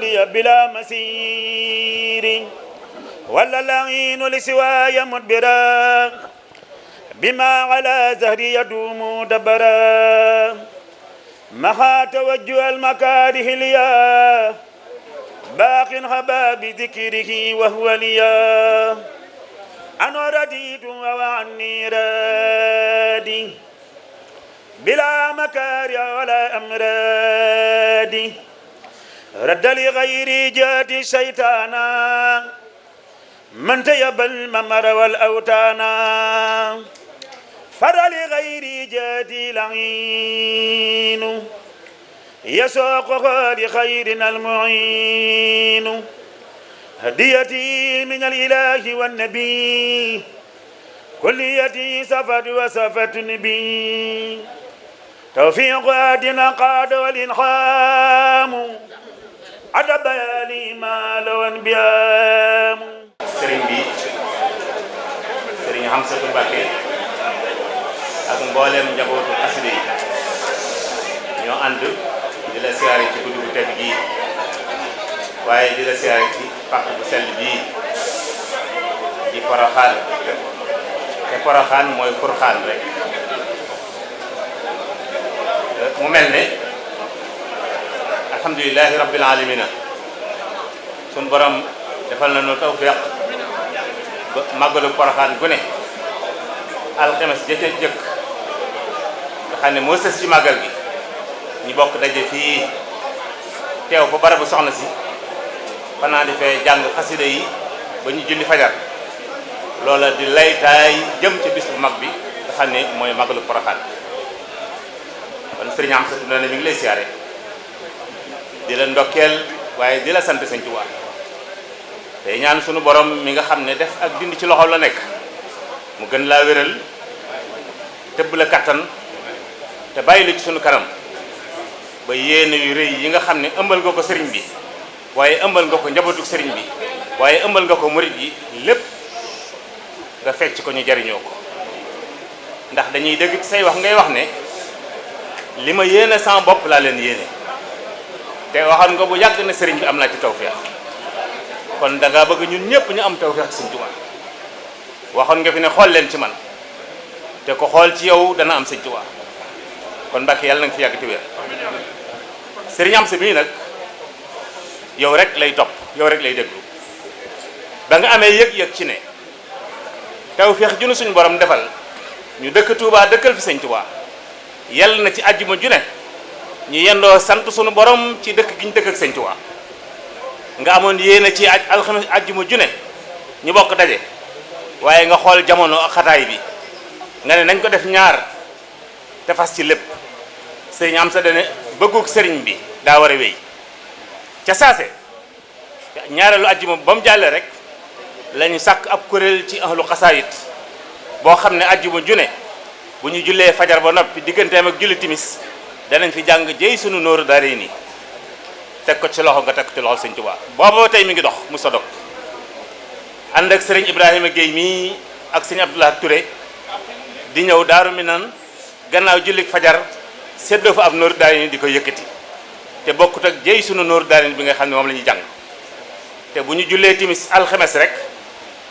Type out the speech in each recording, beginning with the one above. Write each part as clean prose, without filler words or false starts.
لي بلا مسير ولا اللعين لسواي مدبرا بما على زهري يدوم دبرا مها توجه المكاره ليا باق هبا بذكره وهو ليا أنا رديت وعني رادي بلا مكاره ولا أمرادي رد لغيري جاد شيطانا من تيب الممر والأوتانا فر لغيري جاد لعين يسوقها لخيرنا المعين هديتي من الإله والنبي كليتي سفت وسفت نبي توفيق أدنى قاد والإنحام عدب لي مال وانبيام sëriñ bi sëriñ Hamsatu Mbàkke ak mboolem njabootu xasida yi ñoo ànd di la siyaare ci guddi bu tedd gii waaye di la siyaare ci pàkk bu sell bii di Poroxaan te Poroxaan mooy Furxaan rek mu mel ne alhamdulilahi rabbil alamina sun borom defal na nu tawfiq ba màggalu Poroxaan gu ne alxames ja ca jëkk nga xam ne moo sës ci màggal gi ñu bokk daje fii teew fa barabu soxna si fanaa di fee jàng xasida yi ba ñu julli fajar loola di laytaay jëm ci bis bu mag bi nga xam ne mooy màggalu Poroxaan kon sëriñ Amsatu ne mi ngi lay siyaare di la ndokkeel waaye di la sant Sëñ Tuubaa tey ñaan sunu borom mi nga xam ne def ak dindi ci loxo la nekk mu gën laa wéral tëbb la kattan te bàyyi la ci sunu kanam ba yéene yu rëy yi nga xam ne ëmbal nga ko sëriñ bi waaye ëmbal nga ko njabootu sëriñ bi waaye ëmbal nga ko murit yi lépp nga fecc ko ñu jariñoo ko ndax dañuy dégg ci say wax ngay wax ne li ma yéene sama bopp laa leen yéene te waxoon nga bu yàgg na sëriñ bi am naa ci tawfeex kon da ngaa bëgg ñun ñëpp ñu am tawfeex ci Sëñ Tuubaa waxoon nga fi ne xool leen ci man te ko xool ci yow dana am Sëñ Tuubaa kon Mbàkke yàlla na nga fi yàgg te wér sëriñ Amsa bii nag yow rek lay topp yow rek lay déglu ba nga amee yëg-yëg ci ne tawfeex ju nu suñu borom defal ñu dëkk Tuubaa dëkkal fi Sëñ Tuubaa yàlla na ci àjjuma ju ne ñu yendoo sant suñu borom ci dëkk gi ñu dëkk ak Sëñ Tuubaa nga amoon yéene ci alxames àjjuma ju ne ñu bokk daje waaye nga xool jamono ak xataay bi nga ne nañ ko def ñaar te fas ci lépp sëriñ Amsa dane bëggug sëriñ bi daa war a wéy ca saase ñaareelu àjjuma ba mu jàllee rek lañu sàkk ab kuréel ci ahlu xasaayit boo xam ne àjjuma ju ne bu ñu jullee fajar ba noppi digganteem ak julli timis danañ fi jàng jëy sunu nóoru daare nii teg ko ci loxo nga teg ko ci loxo Sëñ Tuubaa booba tey mi ngi dox mu sa dog ànd ak sëriñ Ibrahima Guèye mii ak sëriñ Abdoulaye Touré di ñëw Daaru Minaan gannaaw jullik fajar séddoo fa ab nóoru daare nii di ko yëkkati te bokkut ak jëy sunu nóoru daare nii bi nga xam ne moom la ñuy jàng te bu ñu jullee timis alxames rek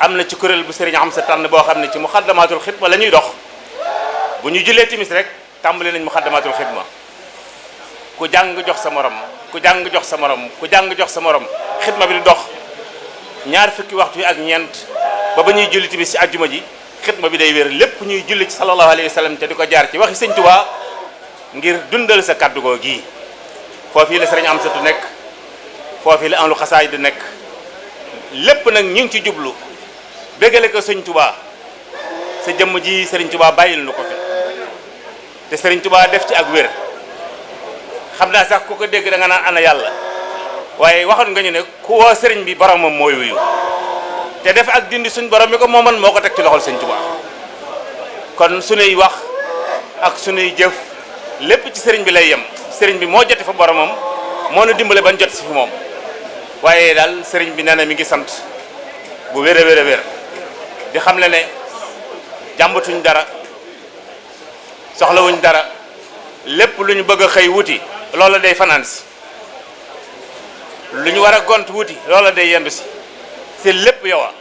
am na ci kuréel bu sëriñ Amsa tànn boo xam ne ci muxaddamaatul xidma la ñuy dox bu ñu jullee timis rek tàmbali nañ muxaddamaatul xidma ku jàng jox sa morom ku jàng jox sa morom ku jàng jox sa morom xidma bi di dox ñaar fukki waxtu yi ak ñeent ba ñuy julli timis ci àjjuma ji xidma bi day wér lépp ñuy julli ci sallallahu alayhi wa sallam te di ko jaar ci waxi Sëñ Tuubaa ngir dundal sa kàddu goo gii foofii la sëriñ Amsatu nekk foofii la ahlu xasaayid di nekk lépp nag ñu ngi ci jublu bégale ko Sëñ Tuubaa sa jëmm ji Sëriñ Tuubaa bàyyil nu ko fi te Sëriñ Tuubaa def ci ak wér xam naa sax ku ko dégg da nga naan ana yàlla waaye waxoon nga ñu ne ku woo sëriñ bi boromam mooy wuyu te def ak dindi suñ borom mi ko mooman moo ko teg ci loxol Sëñ Tuubaa kon sunuy wax ak sunuy jëf lépp ci sëriñ bi lay yem sëriñ bi moo joti fa boromam moo nu dimbale ban jot si fi moom waaye daal sëriñ bi nee na mi ngi sant bu wér a wér a wér di xam le ne jàmbatuñ dara soxlawuñ dara lépp lu ñu bëgg a xëy wuti loola day fanaan si lu ñu war a gont wuti loola day yendu si te lépp yow a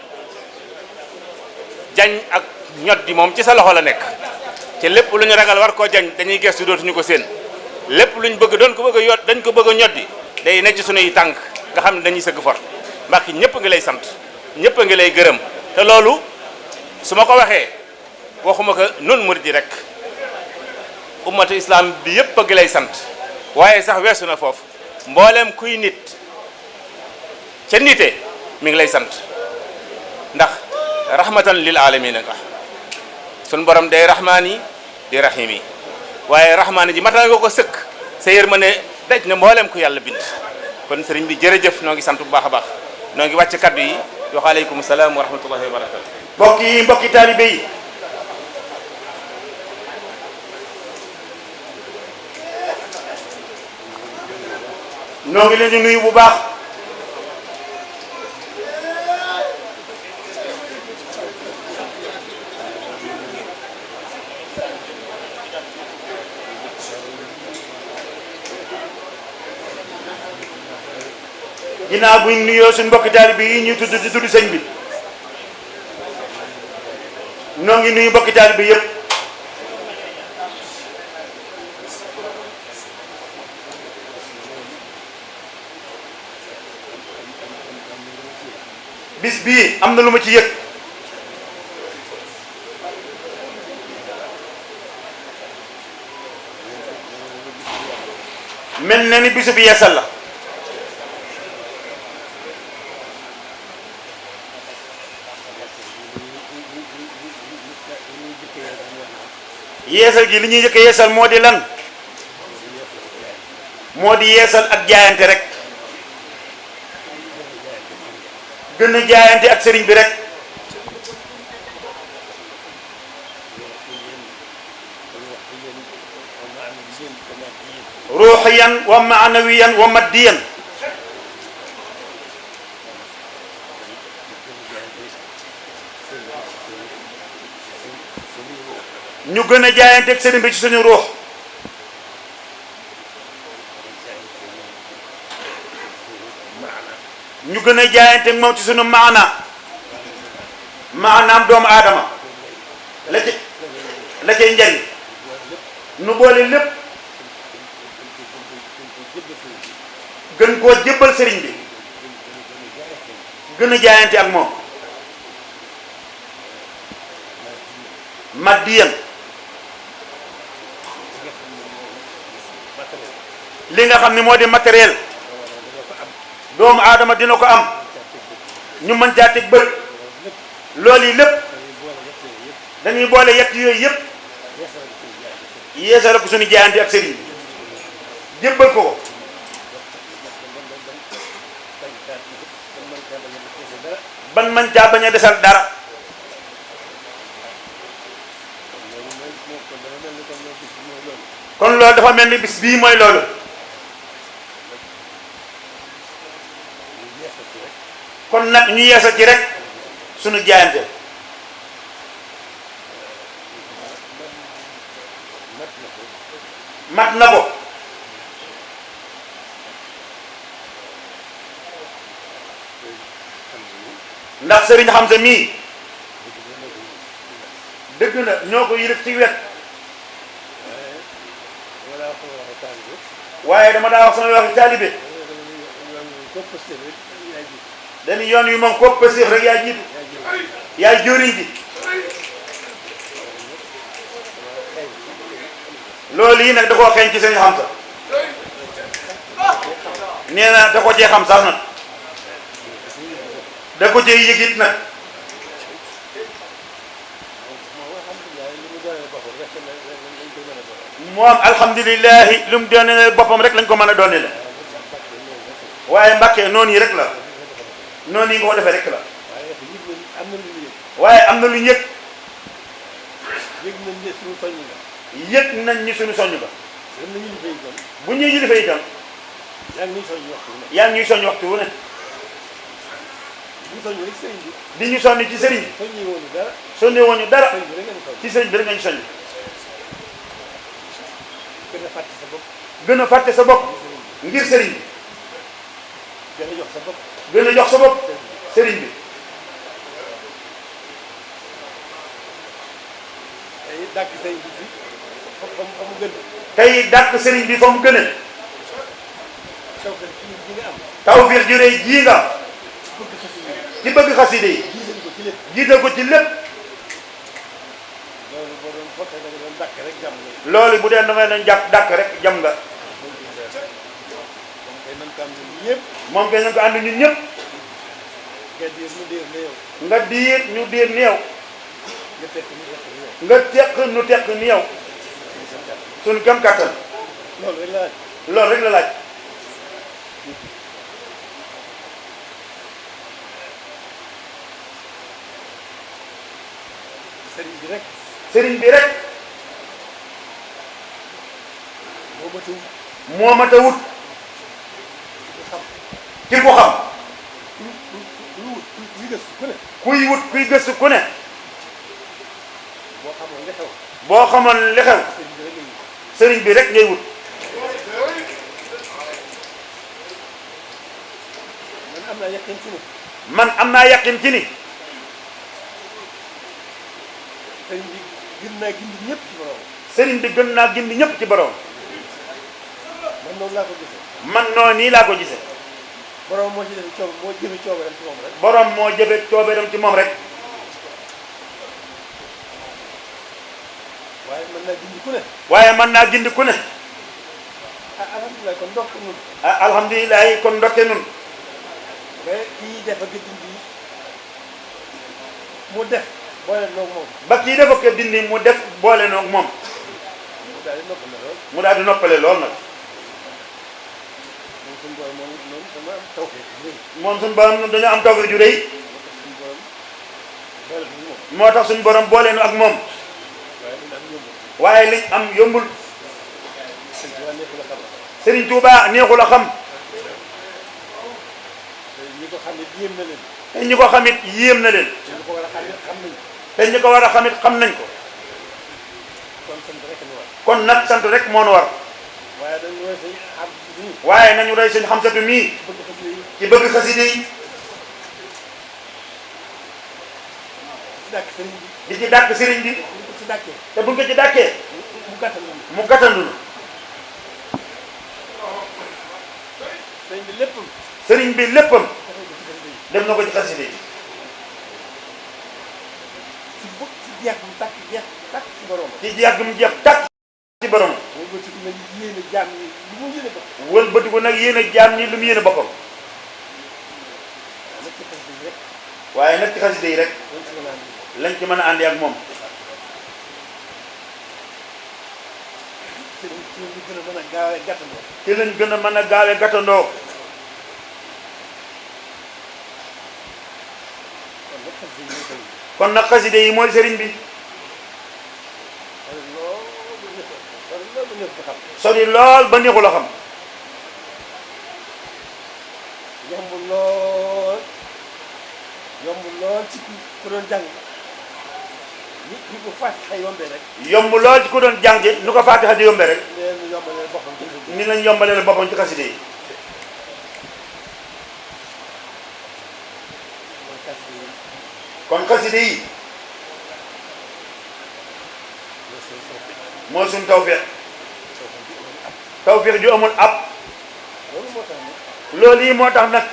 jañ ak ñot di moom ci sa loxo la nekk te lépp lu ñu ragal war koo jañ dañuy gestu dootuñu ko séen lépp lu ñu bëgg doon ko bëgg a yot dañ ko bëgg a ñot di day nekk ci sunuy tànk nga xam ne dañuy sëgg for Mbàkke ñëpp a ngi lay sant ñëpp a ngi lay gërëm te loolu su ma ko waxee waxuma ko nun murid yi rek ummatu islam bi yëpp a ngi lay sant waaye sax weesu na foofu mboolem kuy nit ca nite mi ngi lay sant ndax rahmatan lil alamin nga sun borom day rahmaani di rahimi waaye rahmaani ji matal nga ko sëkk sa yërmande daj na mboolem ku yàlla bind kon sëriñ bi jërëjëf noo ngi sant bu baax a baax noo ngi wàcc kaddu yi wax aleykum salaam wa rahmatullahi wa barakatu mbokk yi mbokki taalibe yi noo ngi leen di nuyu bu baax ginnaaw buñ nuyoo suñ mbokki taalibe yi ñuy tudd di tudd sëñ bi noo ngi nuyu mbokki taalibe yëpp bis bii am na lu ma ci yëg mel na ni bisu bi yeesal la yeesal gi li ñuy njëkk a yeesal moo di lan moo di yeesal ak jaayante rek gën a jaayante ak sëriñ bi rek ruuxiyan wa maanawiyan wa maddiyan ñu gën a jaayante ak sëriñ bi ci suñu ruux ñu gën a jaayante ak moom ci suñu maanaam doomu aadama la cay njariñ nu boole lépp gën koo jébbal sëriñ bi gën a jaayante ak moom maddiyan li nga xam ne moo di matériel doomu aadama dina ko am ñu mën caa teg bët loolu yi lépp dañuy boole yett yooyu yëpp yeesal ko suñu jaayante ak sëriñ bi jébbal ko ko ban man caa bañ a desal dara kon loolu dafa mel ni bis bii mooy loolu kon nag ñu yeesal ci rek suñu jaayante mat na ko ndax sëriñ Hamza mii dëgg na ñoo ko yilif ci wet waaye dama daa wax sama waxi taalibe dañu yoon wi moom ko pësif rek yaa jiitu yaay jóoriñ bi loolu yi nag da koo xeeñ ci sëriñ Hamza nee na da ko cee xam sax nag da ko cee yëgit nag moom alhamdulilahi lu mu doone boppam rek lañ ko mën a doone la waaye Mbàkke noonu yi rek la noonu yi nga ko defee rek la waaye am na lu ñu yëg yëg nañ ni suñu soññ ba bu ñuy yilifee itam yaa ngi ñuy soññ waxtu wu ne di ñu soññ ci sëriñ bi soññee woon ñu dara ci sëriñ bi rek nga ñu soññ gën a fàtte sa bopp ngir sëriñ bi gën a jox sa bopp gën a jox sa bopp sëriñ bi tey dàkk sëñ bi fi fa mu gën tey dàq sëriñ bi fa mu gën a taw kër kii ji nga am tawfiix ju rëy jii nga bëgg xasida yi ci bëgg xaside yi jiital ko ci lépp jiital ko ci lépp loolu boo doon botte da nga doon dàkk rek jàmm nga loolu bu dee damay nañ jàpp dàq rek jam nga moom kay nan ko am ñun ñëpp moom kay nañ ko ànd ñun ñëpp nga diir mu diir ne yow nga diir ñu diir ni yow nga tekk ñu tekk ni yow nga teq nu teq ni yow suñu kam kàttan loolu rek la laaj loolu rek la laaj sëriñ bi rek sëriñ bi rek moo ma tëw moo mat a wut ku xam ci ku xam kuy wut kuy gëstu ku ne kuy wut kuy gëstu ku ne boo xamoon li xew boo xamoon li xew sëriñ bi rek sëriñ bi rek la ñuy ngay wut man am naa yaqin ci ne man am naa yaqin ci ni sëriñ bi gën naa gindi ñëpp ci borom sëriñ bi gën naa gindi ñëpp ci borom man noonu laa ko gisee man noonu nii laa ko gisee borom moo ci def coob moo jëfe coobaram ci moom rek borom moo jëfe coobeeram ci moom rek waaye mën naa gindi ku ne waaye mën naa gindi ku ne ah alhamdulilah kon ndokk nun ah alhamdulilah kon ndokke nun ba kii def ak dindi mu def boole noog moom ba kii dafa ko dindi mu def boole noog moom mu daal di noppal la lool mu daal di noppale lool nag moom suñu borom moom noonu dama am tawfeex bu rëy moom suñu borom dañoo am tawfeex ju rëy moo tax suñu borom boole moo tax suñu borom boole nu bi moom ak moom waaye li am waaye liñ am yóbbu yombul sëñ bi neexu la xam Serigne Touba neexul a xam te ñi ko xam ne yéem na leen te ñi ko xamit yéem na leen te ñi ko war a xam ne xam nañ te ñi ko war a xamit xam nañ ko kon sant rek ñu war kon nag sant rek moo nu war waaye dañu war sañ am nii waaye nañu roy suñu xamsatu mii bëgg xasida yi ci bëgg xaside yi ci dàkk sëriñ bi di ci dàkk sëriñ bi ñu ko ci dàkkee te buñ ko ci dàkkee mu gàttal ñu mu gàttandunu sëriñ bi léppam sëriñ bi léppam dafay ko def na ko ci ci xasida yi xaside yi ci bëgg ci jeex bu tàkk jeex tàkk ci borom ci jeex gi mu jeex tàkk ci borom moom ba ci nag yéene jaam yi lu mu yéene bopp wëlbatiku nag yéen a jaam ñi lu mu yéene boppam nag ci xasida yi rek waaye nag ci xaside yi rek loolu ci mën a am lañ ci mën a àndee ak moom sëriñ ci ñu gën a mën a gaawee gàttandoo ci lañ gën a mën a gaawee gàttandoo kon nag xasida yi kon nag xaside yi mooy mooy sëriñ sëriñ bi bi loolu ñëpp loolu ñëpp xam sori lool ba neexul a xam yomb lool ci ku doon jàng ni ko Faatiha yombee rek yomb lool ci ku doon jàng nu ko Faatiha di yombee rek leen yombalee boppam ci xasida ni lañ yombalee boppam ci xaside yi mooy xasida yi kon xaside yi mooy seen tawfeex mooy suñu tawfeex tawfeex bi amul ab tawfeex ju amul ab loolu moo tax nag loolu yi moo tax nag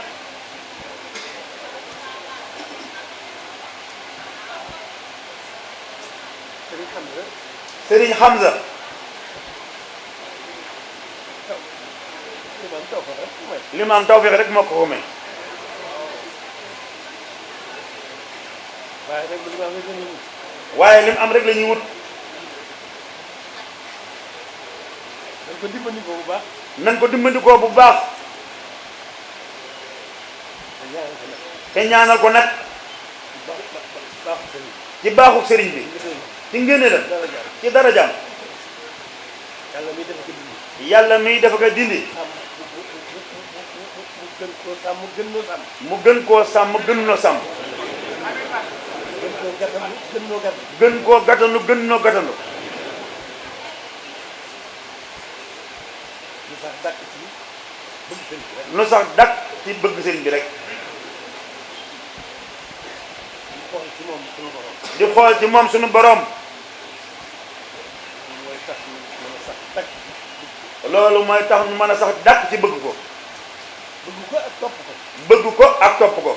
sëriñ xam nga Serigne Hamza taw li ma am tawfeex rek mooy li ma am tawfeex rek moo ko ko may waaye nag li ma am rek la ñuy wut waaye li mu am rek la ñuy wut dañ ko dimbali ko bu baax nañ ko dimbandikoo bu baax te ñaanal ko nag te ñaanal ko nag baaxu sëriñ ci baaxuk sëriñ bi bi nga ci ngénneelam dara jaar ci darajaam yàlla muy def ko dindi yàlla miy dafa ko dindi am mu gën koo sàmm gën noo sàmm mu gën koo sàmm gën noo sàmm gën koo gàttal gën noo gàttal gën koo gàttanu gën noo gàttanu ñu sax dàkk ci bëgg sëriñ bi rek. nu sax dàkk ci bëgg sëriñ bi rek. di xool ci moom suñu borom. di xool ci moom suñu borom. mooy tax ñu mën a sax dàkk. loolu mooy tax ñu mën a sax dàkk ci bëgg ko. bëgg ko ak topp ko. bëgg ko ak topp ko.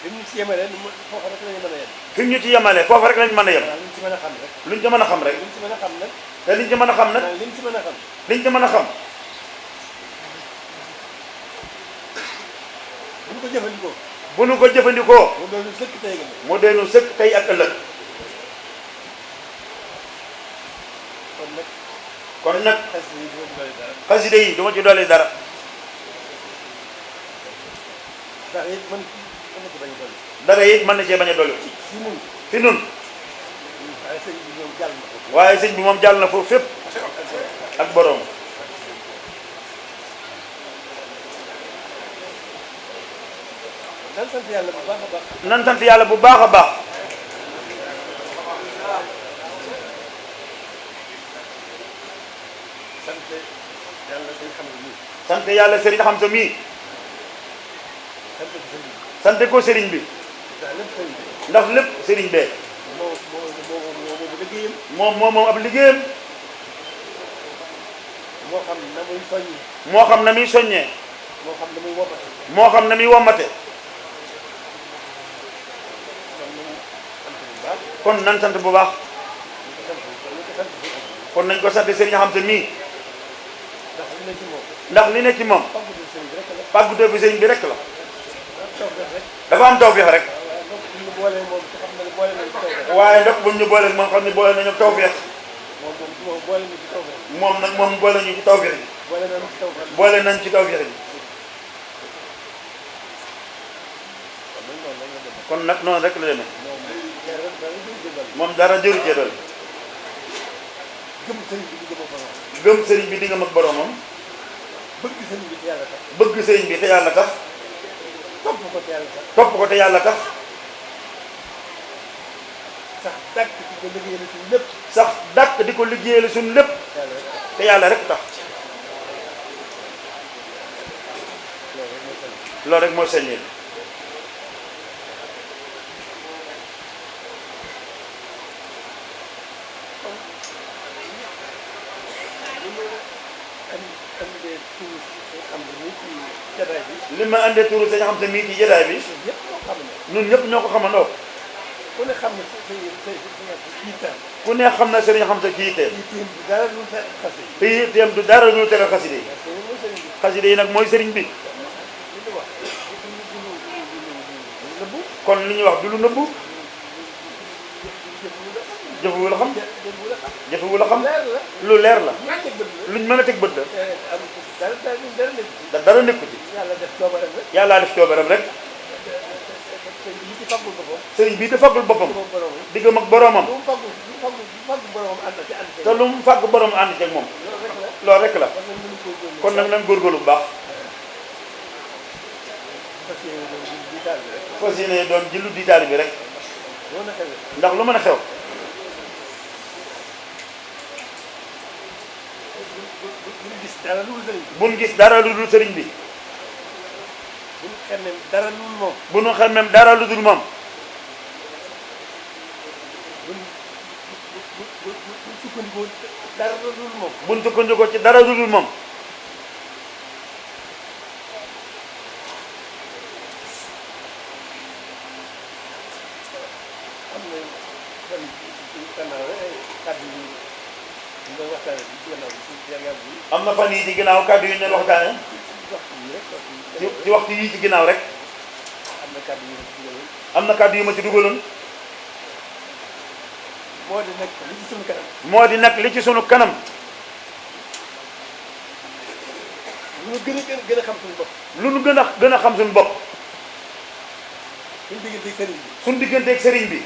fi mu ñu ci yemale foofu rek la ñu mën a yem. fi ñu ci yemale foofu rek lañ mën a yem. waaw liñ ci mën a xam rek. luñ ci mën a xam rek. liñ ci mën a xam nag. te liñ ci mën a xam nag. liñ ci mën a xam. liñ ci mën a xam. bu ñu ko jëfandikoo. bu nu ko jëfandikoo. mu doon sëkk tey nga mu deenu sëkk tey ak ëllëg. kon nag. kon nag xasida yi du ma ci dolli dara. xasida yi du ma ci dolli dara. ndax it mën na ci bañ a dolli. dara it mën na cee bañ a dolli. fi nun. fi nun. waaye sëñ bi ñoom jàll na ko. waaye sëñ bi moom jàll na foofu fépp. ak borom. nan sant yàlla bu baax a baax. nan sant yàlla bu baax a baax. sant yàlla sëñ xam ne nii. sant yàlla sëriñ xam sa mii. sant ko sëriñ bi. sant ko sëriñ bi. ndax lépp sëriñ bi. ndax lépp sëriñ bee. moo liggéeyam. moom ab liggéeyam. moo xam na muy soññi. moo xam na muy soññee. moo xam na muy wommate. moo xam na muy wommate. kon nan sant bu baax. kon nañ ko sant sëriñ xam sa mii. ndax li ne ci moom. ndax li ne ci moom. pàggute sëriñ bi rek la. pàggute bi sëriñ bi rek la. tawfeex rek. dafa am tawfeex rek. waaye ndox bu ñu boolee moom te xam na ne boole nañu tawfeex. waaye ndox bu ñu boolee moom xam ne boole nañu tawfeex. moom boole nañu ci tawfeex. moom nag moom boole ñu ci tawfeex bi. boole nañu ci tawfeex. boole nañ ci tawfeex bi. kon nag noonu rek la demee. moom dara jëru cee doon. gëm sëriñ bi di gëm ak boromam. gëm sëriñ bi di nga mag boromam. bëgg sëriñ bi te yàlla tax. bëgg sëriñ bi te yàlla tax. topp ko te yàlla tax. topp ko te yàlla tax. sax dàkk di ko liggéeyal suñu lépp. sax dàkk di ko liggéeyal suñu lépp. te yàlla rek tax. loolu rek mooy sañeel. li ma andee turu sëñ xam sa mii ci jataay bi. ñun ñëpp ñoo ko xamandoo. ku ne xam na sa ku ne xam na sëriñ xam sa kii teel. te yitteem du dara lu tere xaside yi. xaside yi nag mooy sëriñ bi. kon li ñuy wax du lu nëbbu. jëfewu la xam. jëfewu la xam. lu leer la. luñ mën a teg bët la. dara nekku ci. yàllaa def coobaram rek. sëriñ bii te faggul boppam. diggam ak boromam. te lu mu fàgg borom ànd ceeg moom. loolu rek la. kon nag nañ góorgóorlu bu baax. fas yéene doon ji lu di taali bi rek. ndax lu mën a xew. buñ gis dara lu dul sëriñ bi. bu ñu xemmem dara lu dul moom. bu ñu xemmem dara lu dul moom. buñ sukkandikoo dara lu dul moom. buñ sukkandikoo ci dara lu dul moom. am na fan yii ci ginnaaw kàddu yu ñu leen waxtaane ci waxtu yii ci ginnaaw rek. am na kàddu yu ma ci dugaloon. moo di nag li ci sunu kanam. moo di nag li ci sunu kanam. lu ñu gën a xam suñu bopp. lu ñu gën a xam suñu bopp. suñu digganteeg sëriñ bi. suñu digganteeg sëriñ bi.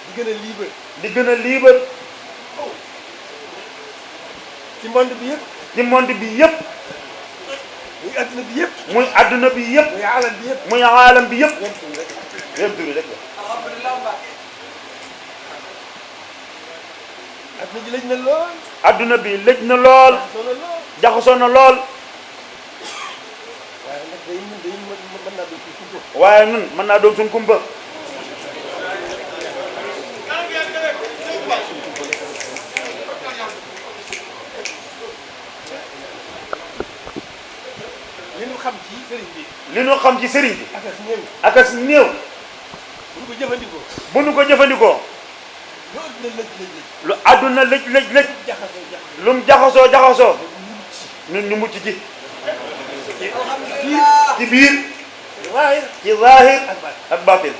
di gën a liibar. di gën a liibar. ci monde bi yëpp. ci monde bi yëpp. muy adduna bi yëpp. muy adduna bi yëpp. muy aalam bi yëpp. muy aalam bi yëpp. yëpp tur rek. yëpp tur rek la. adduna ji lëj na lool. adduna bi lëj na lool soo na lool. jaxasoo na lool waaye nag day mën naa doon ci kumpa. waaye ñun mën naa doon suñ kumpa li ñu xam ci sëriñ bi. li ñu xam ci sëriñ bi akas néew. akas néew bu ñu ko jëfandikoo. bu ñu ko jëfandikoo lu adduna lëj lëj lëj. lu àdduna lëj lëj lëj jaxasoo jaxasoo. lu mu jaxasoo jaxasoo ñu mucc. ñun ñu mucc ci biir. ci biir waaye. ci zaahir ak baat. ak baatin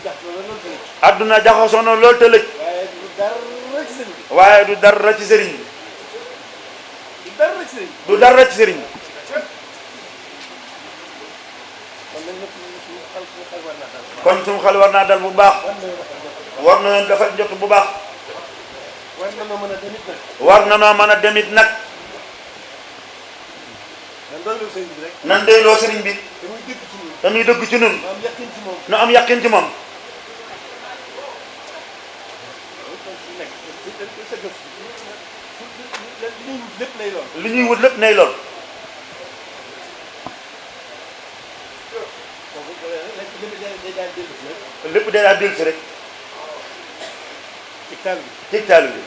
adduna jaxasoo la lool sëriñ. àdduna jaxasoo na lool te lëj waaye du dara ci sëriñ bi. waaye du dara ci sëriñ bi du dara ci sëriñ bi. du dara ci sëriñ bi kon nag suñu xel war naa dal. kon suñu xel war naa dal bu baax war nañoo war na defar. dafa jot bu baax war nañoo mën a demit nag. war na noo mën a demit nag nan doylu sëriñ bi rek. nan doyloo sëriñ bi te muy dëgg ci ñun. dañuy dëgg ci ñun ma am yaqin ci moom. nu am yaqin ci moom loolu kon su nekk sa gëf li ñuy wut lépp lay doon. li ñuy wut lépp nay lool kooku lépp day daal dellu si rek. lépp day daal dellu si rek ci taal bi. ci taalibe bi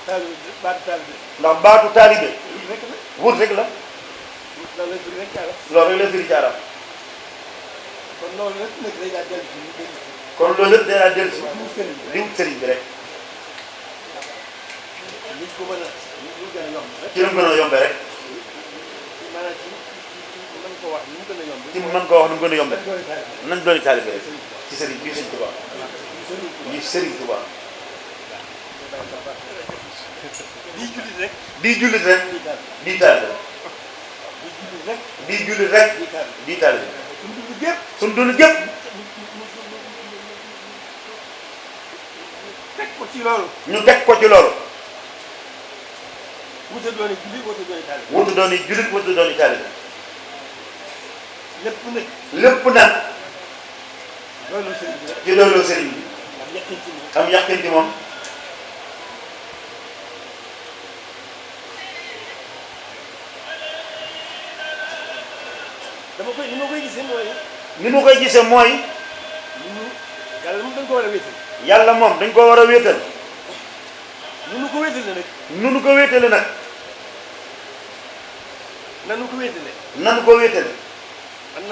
taal bi baatu taal bi. ndax baatu taalibe lii rek la. wut rek la loolu la firi rek caala. loolu rek la firi ci arab kon loolu rek nag day daal dellu si ñu dellu si. kon loolu lépp day daal dellu si ñu sëriñ bi li wut sëriñ bi rek nit ko mën a ñu gën a yomb rek. ci lu mu gën a yombee rek maanaam ci mën ko wax ni mu gën a yomb. ci mën koo wax nu mu gën a yombee doole taal bi. nañ dooni taalibe rek ci sëriñ bii sëriñ Tuubaa sëriñ bi yi sëriñ Tuubaa bii jullit rek. bii jullit rek bii taal bi. bii taalibe bii jullit rek. bii jullit rek bii taal bi. bii taalibe suñu dund gépp. suñ dund gépp teg ko ci loolu. ñu teg ko ci loolu wuute doone jullit wuute doone taal bi. wutu dooni jullit wutu dooni taalibe lépp nag. lépp nag loolu sëriñ bi rek. ci doyloo sëriñ bi am yaqin ci moom. am yaqin ci moom ni ma koy gisee mooy. ni mu koy gisee mooy ñu yàlla moom dañ ko war a wéetal. yàlla moom dañ ko war a wéetal nu nu ko wéetale nag. nu nu ko wéetale nag nanu ko wéetale. nanu ko wéetale mën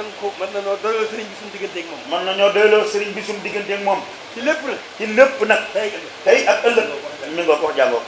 nañoo doyloo sëriñ bi suñu digganteeg moom. mën nañoo doyloo sëriñ bi suñu diggante ak moom ci lépp nag. ci lépp nag day ëllëg. tey ak ëllëg mi nga ko wax jàngoo